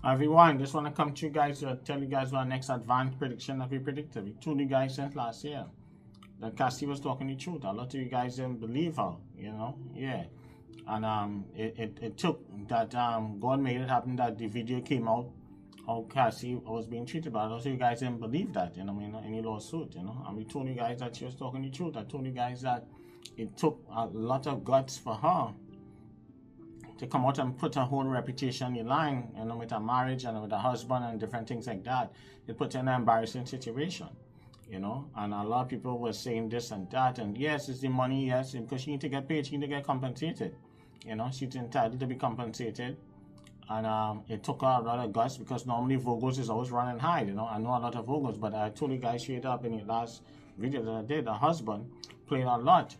Everyone, just want to come to you guys to tell you guys our next advanced prediction that we predicted. We told you guys since last year that Cassie was talking the truth. A lot of you guys didn't believe her, yeah. And it took that God made it happen that the video came out how Cassie was being treated, but a lot of you guys didn't believe that, any lawsuit, and we told you guys that she was talking the truth. I told you guys that it took a lot of guts for her to come out and put her whole reputation in line, with her marriage and with her husband and different things like that. It put her in an embarrassing situation, and a lot of people were saying this and that, and yes, it's the money, yes, because she need to get paid, she need to get compensated, she's entitled to be compensated, and it took her a lot of guts because normally Vogels is always running high, I know a lot of Vogels, but I told you guys straight up in the last video that I did, her husband played a lot,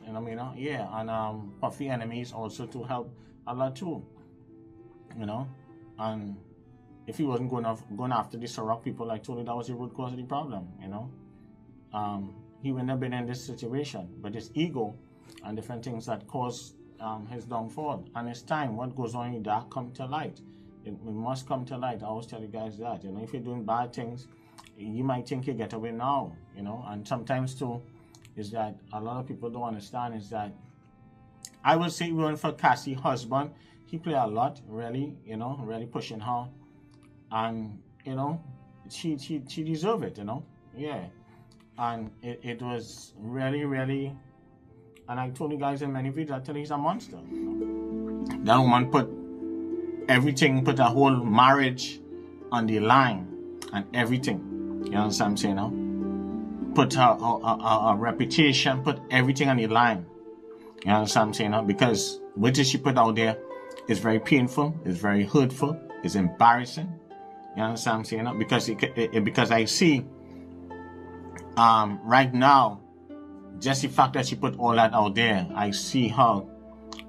yeah, and Puffy Enemies also to help a lot too, and if he wasn't going after the Ciroc people, I told you that was the root cause of the problem, he wouldn't have been in this situation, but his ego and different things that caused his downfall, and it's time what goes on in that come to light. It must come to light. I always tell you guys that, if you're doing bad things, you might think you get away now, and sometimes too is that a lot of people don't understand is that I would say even for Cassie's husband, he played a lot, really, really pushing her. And, she deserved it, yeah. And it was really, really, and I told you guys in many videos, I tell you he's a monster. That woman put everything, put her whole marriage on the line and everything. You understand what I'm saying now? Put her reputation, put everything on the line. You understand what I'm saying now? Because what did she put out there is very painful, it's very hurtful, it's embarrassing. You understand what I'm saying now? Because I see right now, just the fact that she put all that out there, I see how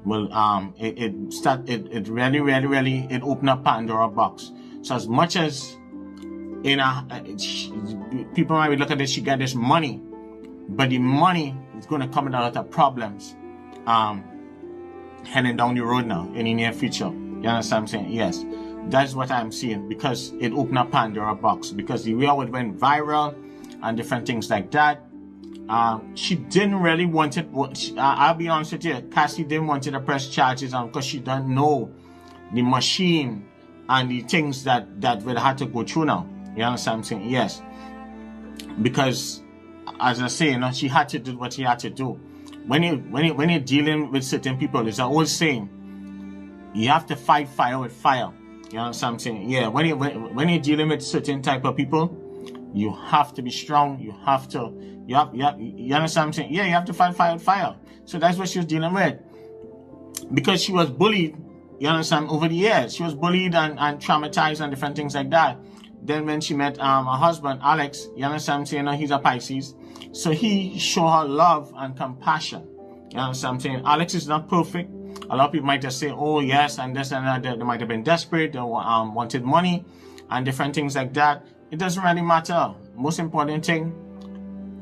it really, really, really, it opened up Pandora box. So as much as people might be looking at this, she got this money, but the money is going to come with a lot of problems heading down the road now in the near future. You understand what I'm saying? Yes, that's what I'm seeing, because it opened up Pandora box, because the way it went viral and different things like that. She didn't really want it. I'll be honest with you, Cassie didn't want to press charges on because she doesn't know the machine and the things that will have to go through now. You understand what I'm saying? Yes. Because, as I say, she had to do what she had to do. When you're dealing with certain people, it's an old saying, you have to fight fire with fire. You understand what I'm saying? Yeah, when you're dealing with certain type of people, you have to be strong. You understand what I'm saying? Yeah, you have to fight fire with fire. So that's what she was dealing with. Because she was bullied, you understand, over the years. She was bullied and traumatized and different things like that. Then when she met her husband, Alex, you understand what I'm saying? He's a Pisces. So he showed her love and compassion. You understand what I'm saying? Alex is not perfect. A lot of people might just say, oh yes, and this and that. They might have been desperate, they wanted money and different things like that. It doesn't really matter. Most important thing,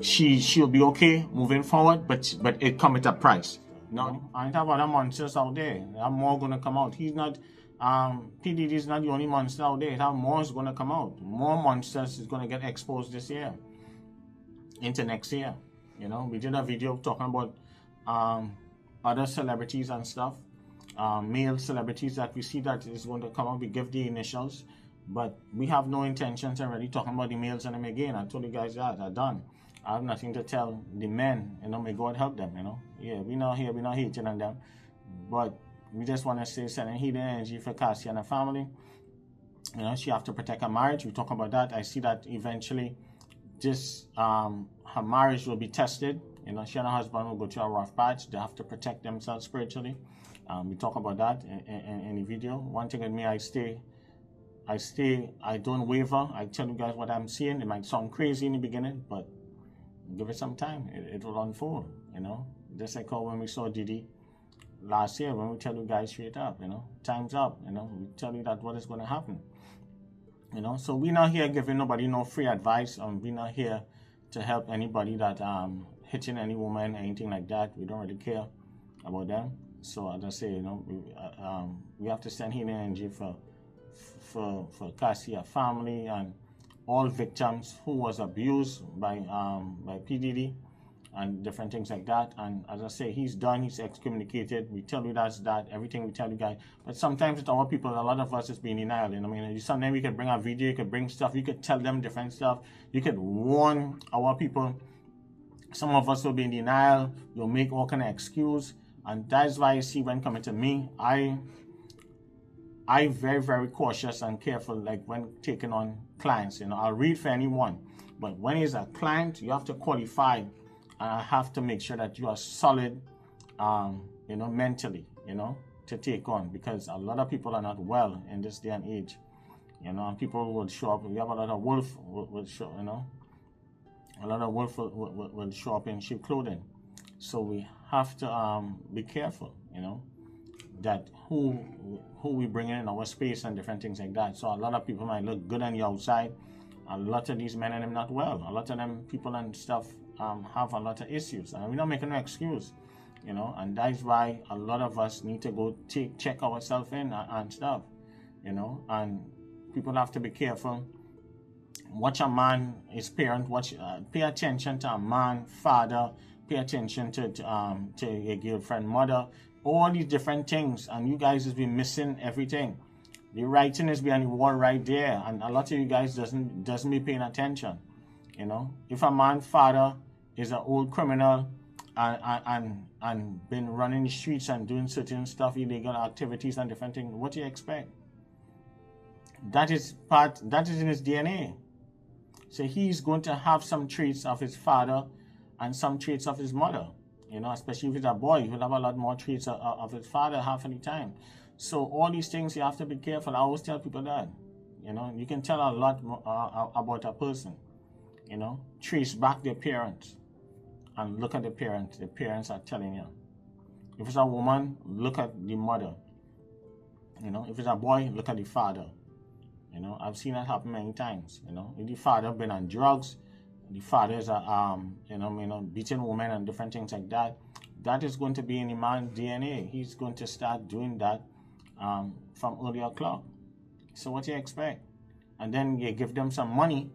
she'll be okay moving forward, but it come at a price. No, I have other monsters out there. There are more gonna come out. He's not PDD is not the only monster out there. There are more is gonna come out. More monsters is gonna get exposed this year into next year. We did a video talking about other celebrities and stuff, male celebrities that we see that is going to come out. We give the initials, but we have no intentions of really talking about the males and them again. I told you guys that I'm done. I have nothing to tell the men. May God help them. Yeah, we're not hating on them, but we just want to say sending healing energy for Cassie and her family. She have to protect her marriage. We talk about that. I see that eventually this her marriage will be tested. She and her husband will go through a rough patch. They have to protect themselves spiritually. We talk about that in the video. One thing with me, I don't waver. I tell you guys what I'm seeing. It might sound crazy in the beginning, but give it some time. It will unfold, Just like how when we saw Diddy last year, when we tell you guys straight up, time's up, we tell you that what is going to happen. So we're not here giving nobody no free advice. We're not here to help anybody that hitting any woman, anything like that. We don't really care about them. So as I say, we have to send healing energy for for Cassie, her family, and all victims who was abused by PDD and different things like that. And as I say, he's done, he's excommunicated. We tell you that's that, everything we tell you guys. But sometimes with our people, a lot of us is being denial. You know what I mean? Sometimes we could bring a video, you could bring stuff, you could tell them different stuff, you could warn our people. Some of us will be in denial, you'll make all kind of excuse. And that's why you see when coming to me, I very, very cautious and careful, like when taking on clients. You know, I'll read for anyone. But when it's a client, you have to qualify. I have to make sure that you are solid, you know, mentally, you know, to take on, because a lot of people are not well in this day and age, you know, and people will show up. We have a lot of wolf will show, you know, a lot of wolf will show up in sheep clothing. So we have to be careful, you know, that who we bring in our space and different things like that. So a lot of people might look good on the outside. A lot of these men and them not well. A lot of them people and stuff have a lot of issues, and we're not making no excuse, you know. And that's why a lot of us need to go check ourselves in and stuff, you know. And people have to be careful. Watch a man, his parent. Pay attention to a man, father. Pay attention to your girlfriend, mother. All these different things, and you guys has been missing everything. The writing is behind the wall right there, and a lot of you guys doesn't be paying attention. You know, if a man father is an old criminal and been running the streets and doing certain stuff, illegal activities and different things, what do you expect? That is in his DNA. So he's going to have some traits of his father and some traits of his mother. You know, especially if he's a boy, he'll have a lot more traits of his father half of the time. So all these things you have to be careful. I always tell people that. You know, you can tell a lot about a person. You know, trace back their parents and look at the parents. The parents are telling you. If it's a woman, look at the mother. You know, if it's a boy, look at the father. You know, I've seen that happen many times. You know, if the father been on drugs, the father is beating women and different things like that. That is going to be in the man's DNA. He's going to start doing that from earlier clock. So what do you expect? And then you give them some money.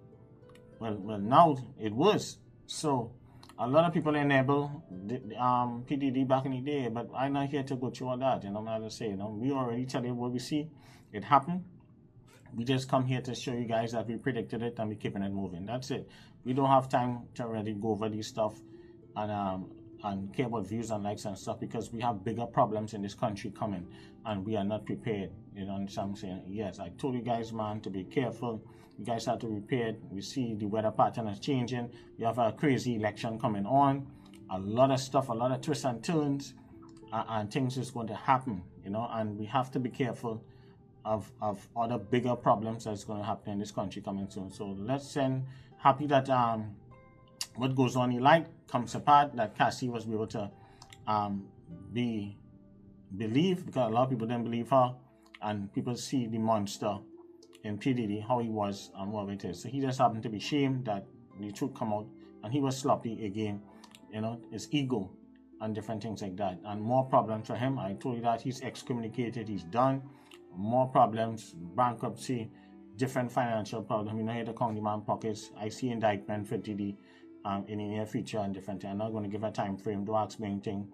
Well, now it was. So a lot of people enable PDD back in the day, but I'm not here to go through all that. You know, I'm not say, you know, we already tell you what we see. It happened. We just come here to show you guys that we predicted it and we're keeping it moving. That's it. We don't have time to really go over this stuff and care about views and likes and stuff, because we have bigger problems in this country coming and we are not prepared. You know what I'm saying? Yes, I told you guys, man, to be careful. You guys have to be prepared. We see the weather pattern is changing. We have a crazy election coming on. A lot of stuff, a lot of twists and turns, and things is going to happen, you know, and we have to be careful of other bigger problems that's going to happen in this country coming soon. So let's send happy that what goes on in light comes apart, that Cassie was able to believe, because a lot of people didn't believe her, and people see the monster in PDD, how he was and what it is. So he just happened to be shamed that the truth come out, and he was sloppy again, you know, his ego and different things like that, and more problems for him. I told you that he's excommunicated, he's done. More problems, bankruptcy, different financial problems. You know, here to count the man pockets. I see indictment for TD in the near future and different things. I'm not going to give a time frame to ask me anything.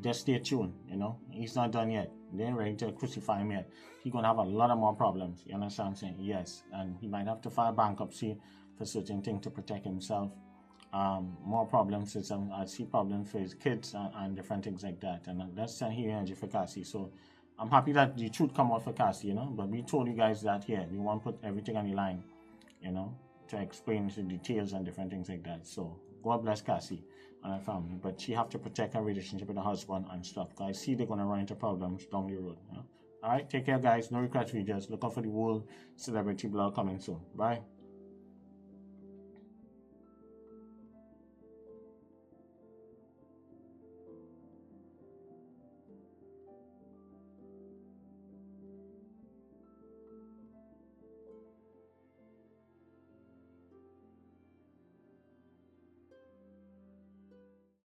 Just stay tuned, you know. He's not done yet. They ain't ready to crucify him yet. He's going to have a lot of more problems. You understand what I'm saying? Yes. And he might have to file bankruptcy for certain things to protect himself. More problems. I see problems for his kids and different things like that. And that's healing energy for Cassie. So I'm happy that the truth come out for Cassie, you know, but we told you guys that here. We want to put everything on the line, you know, to explain the details and different things like that. So God bless Cassie and her family, but she have to protect her relationship with her husband and stuff. Guys, see they're going to run into problems down the road. You know? All right, take care, guys. No regrets videos. Look out for the World Celebrity Blog coming soon. Bye.